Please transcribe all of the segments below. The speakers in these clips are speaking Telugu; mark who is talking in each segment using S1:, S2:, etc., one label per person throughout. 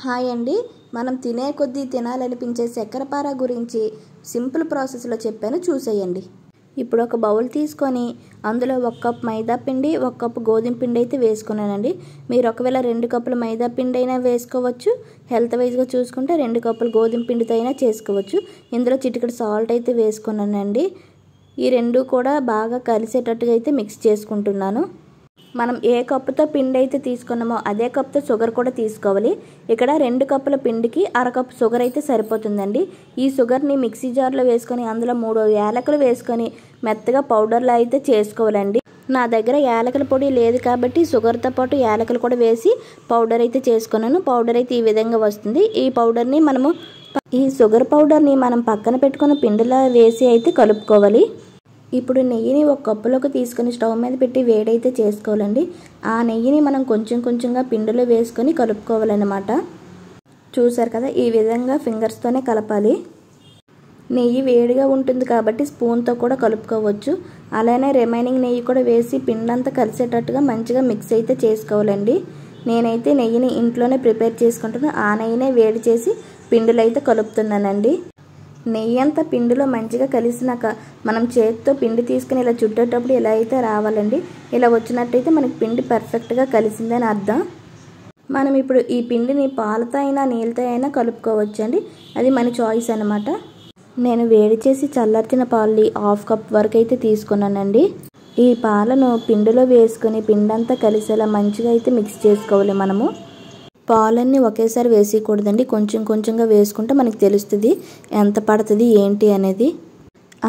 S1: హాయ్ అండి, మనం తినే కొద్దీ తినాలనిపించే చక్కెరపార గురించి సింపుల్ ప్రాసెస్లో చెప్పాను, చూసేయండి. ఇప్పుడు ఒక బౌల్ తీసుకొని అందులో 1 కప్ మైదా పిండి, 1 కప్ గోధుమ పిండి అయితే వేసుకున్నానండి. మీరు ఒకవేళ 2 కప్పుల మైదా పిండి అయినా వేసుకోవచ్చు, హెల్త్ వైజ్గా చూసుకుంటే 2 కప్పుల గోధుమ పిండితో అయినా చేసుకోవచ్చు. ఇందులో చిటికెడు సాల్ట్ అయితే వేసుకున్నానండి. ఈ రెండు కూడా బాగా కలిసేటట్టుగా అయితే మిక్స్ చేసుకుంటున్నాను. మనం ఏ కప్పుతో పిండి అయితే తీసుకున్నామో అదే కప్తో షుగర్ కూడా తీసుకోవాలి. ఇక్కడ 2 కప్పుల పిండికి 1/2 కప్ షుగర్ అయితే సరిపోతుందండి. ఈ షుగర్ని మిక్సీ జార్లో వేసుకొని అందులో 3 యాలకులు వేసుకొని మెత్తగా పౌడర్లా అయితే చేసుకోవాలండి. నా దగ్గర యాలకుల పొడి లేదు కాబట్టి షుగర్తో పాటు యాలకులు కూడా వేసి పౌడర్ అయితే చేసుకున్నాను. పౌడర్ అయితే ఈ విధంగా వస్తుంది. ఈ షుగర్ పౌడర్ని మనం పక్కన పెట్టుకున్న పిండిలో వేసి అయితే కలుపుకోవాలి. ఇప్పుడు నెయ్యిని 1 కప్పులోకి తీసుకొని స్టవ్ మీద పెట్టి వేడైతే చేసుకోవాలండి. ఆ నెయ్యిని మనం కొంచెం కొంచెంగా పిండిలో వేసుకొని కలుపుకోవాలన్నమాట. చూసారు కదా, ఈ విధంగా ఫింగర్స్తోనే కలపాలి. నెయ్యి వేడిగా ఉంటుంది కాబట్టి స్పూన్తో కూడా కలుపుకోవచ్చు. అలానే రిమైనింగ్ నెయ్యి కూడా వేసి పిండంతా కలిసేటట్టుగా మంచిగా మిక్స్ అయితే చేసుకోవాలండి. నేనైతే నెయ్యిని ఇంట్లోనే ప్రిపేర్ చేసుకుంటున్నాను. ఆ నెయ్యినే వేడి చేసి పిండిలో అయితే కలుపుతున్నానండి. నెయ్యి అంతా పిండిలో మంచిగా కలిసినాక మనం చేతితో పిండి తీసుకుని ఇలా చుట్టేటప్పుడు ఇలా అయితే రావాలండి. ఇలా వచ్చినట్టయితే మనకి పిండి పర్ఫెక్ట్గా కలిసిందని అర్థం. మనం ఇప్పుడు ఈ పిండిని పాలతో అయినా నీళ్ళతో అయినా కలుపుకోవచ్చండి. అది మన చాయిస్ అన్నమాట. నేను వేడి చేసి చల్లార్చిన పాలని 1/2 కప్ వరకు అయితే తీసుకున్నానండి. ఈ పాలను పిండిలో వేసుకొని పిండంతా కలిసేలా మంచిగా అయితే మిక్స్ చేసుకోవాలి. మనము పాలన్నీ ఒకేసారి వేసేయకూడదండి. కొంచెం కొంచెంగా వేసుకుంటే మనకి తెలుస్తుంది ఎంత పడుతుంది ఏంటి అనేది.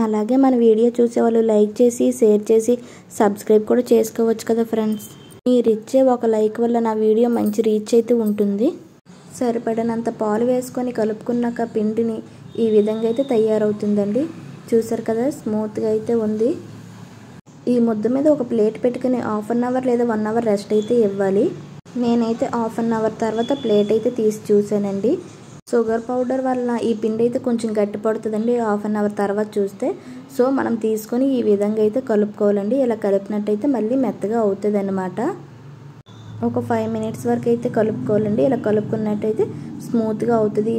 S1: అలాగే మన వీడియో చూసేవాళ్ళు లైక్ చేసి షేర్ చేసి సబ్స్క్రైబ్ కూడా చేసుకోవచ్చు కదా ఫ్రెండ్స్. మీరు ఇచ్చే ఒక లైక్ వల్ల నా వీడియో మంచి రీచ్ అయితే ఉంటుంది. సరిపడినంత పాలు వేసుకొని కలుపుకున్నాక పిండిని ఈ విధంగా అయితే తయారవుతుందండి. చూసారు కదా, స్మూత్గా అయితే ఉంది. ఈ ముద్ద మీద ఒక ప్లేట్ పెట్టుకుని 1/2 అవర్ లేదా 1 అవర్ రెస్ట్ అయితే ఇవ్వాలి. నేనైతే 1/2 అవర్ తర్వాత ప్లేట్ అయితే తీసి చూసానండి. షుగర్ పౌడర్ వల్ల ఈ పిండి అయితే కొంచెం గట్టి పడుతుందండి 1/2 అవర్ తర్వాత చూస్తే. సో మనం తీసుకొని ఈ విధంగా అయితే కలుపుకోవాలండి. ఇలా కలిపినట్టయితే మళ్ళీ మెత్తగా అవుతుంది అన్నమాట. ఒక 5 మినిట్స్ వరకు అయితే కలుపుకోవాలండి. ఇలా కలుపుకున్నట్టయితే స్మూత్గా అవుతుంది.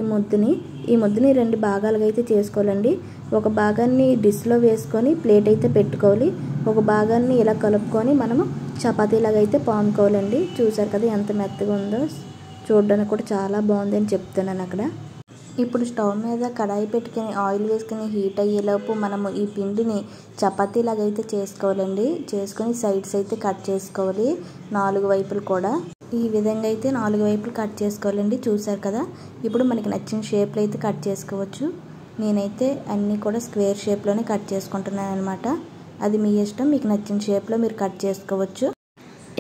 S1: ఈ ముద్దని 2 భాగాలుగా అయితే చేసుకోవాలండి. ఒక భాగాన్ని డిష్లో వేసుకొని ప్లేట్ అయితే పెట్టుకోవాలి. ఒక భాగాన్ని ఇలా కలుపుకొని మనము చపాతీలాగా అయితే పాముకోవాలండి. చూసారు కదా ఎంత మెత్తగా ఉందో, చూడడానికి కూడా చాలా బాగుంది అని చెప్తున్నాను అక్కడ. ఇప్పుడు స్టవ్ మీద కడాయి పెట్టుకుని ఆయిల్ వేసుకుని హీట్ అయ్యేలోపు మనము ఈ పిండిని చపాతీలాగా అయితే చేసుకోవాలండి. చేసుకొని సైడ్స్ అయితే కట్ చేసుకోవాలి 4 వైపులు కూడా. ఈ విధంగా అయితే 4 వైపులు కట్ చేసుకోవాలండి. చూసారు కదా, ఇప్పుడు మనకి నచ్చిన షేప్లో అయితే కట్ చేసుకోవచ్చు. నేనైతే అన్నీ కూడా స్క్వేర్ షేప్లోనే కట్ చేసుకుంటున్నాను అనమాట. అది మీ ఇష్టం, మీకు నచ్చిన షేప్లో మీరు కట్ చేసుకోవచ్చు.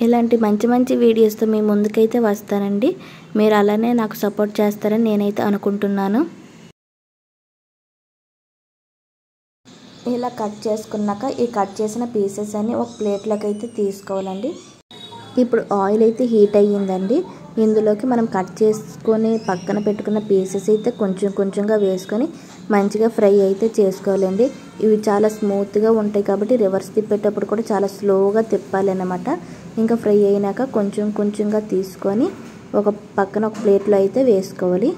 S1: ఇలాంటి మంచి మంచి వీడియోస్తో మీ ముందుకైతే వస్తానండి. మీరు అలానే నాకు సపోర్ట్ చేస్తారని నేనైతే అనుకుంటున్నాను. ఇలా కట్ చేసుకున్నాక ఈ కట్ చేసిన పీసెస్ అన్ని ఒక ప్లేట్లోకి అయితే తీసుకోవాలండి. ఇప్పుడు ఆయిల్ అయితే హీట్ అయ్యిందండి. ఇందులోకి మనం కట్ చేసుకొని పక్కన పెట్టుకున్న పీసెస్ అయితే కొంచెం కొంచెంగా వేసుకొని మంచిగా ఫ్రై అయితే చేసుకోవాలండి. ఇవి చాలా స్మూత్గా ఉంటాయి కాబట్టి రివర్స్ తిప్పేటప్పుడు కూడా చాలా స్లోగా తిప్పాలి అన్నమాట. ఇంకా ఫ్రై అయినాక కొంచెం కొంచెంగా తీసుకొని ఒక పక్కన ఒక ప్లేట్లో అయితే వేసుకోవాలి.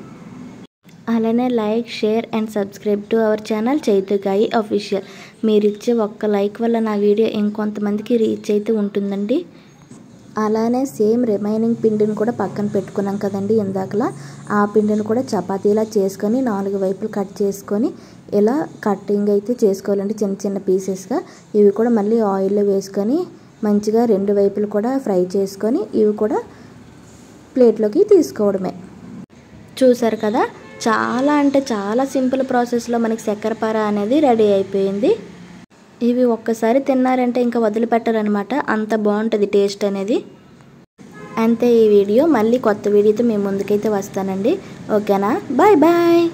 S1: అలానే like, share and subscribe to our channel Chaitugayi official. మీరు ఇచ్చే ఒక్క లైక్ వల్ల నా వీడియో ఇంకొంతమందికి రీచ్ అయితే ఉంటుందండి. అలానే సేమ్ రిమైనింగ్ పిండిని కూడా పక్కన పెట్టుకున్నాం కదండి ఇందాకలా, ఆ పిండిని కూడా చపాతీలా చేసుకొని 4 వైపులు కట్ చేసుకొని ఇలా కటింగ్ అయితే చేసుకోవాలండి చిన్న చిన్న పీసెస్గా. ఇవి కూడా మళ్ళీ ఆయిల్లో వేసుకొని మంచిగా 2 వైపులు కూడా ఫ్రై చేసుకొని ఇవి కూడా ప్లేట్లోకి తీసుకోవడమే. చూసారు కదా, చాలా అంటే చాలా సింపుల్ ప్రాసెస్లో మనకి చక్కెరపార అనేది రెడీ అయిపోయింది. ఇవి ఒక్కసారి తిన్నారంటే ఇంకా వదిలిపెట్టారనమాట, అంత బాగుంటుంది టేస్ట్ అనేది. అంతే ఈ వీడియో. మళ్ళీ కొత్త వీడియోతో మీ ముందుకైతే వస్తానండి. ఓకేనా, బాయ్ బాయ్.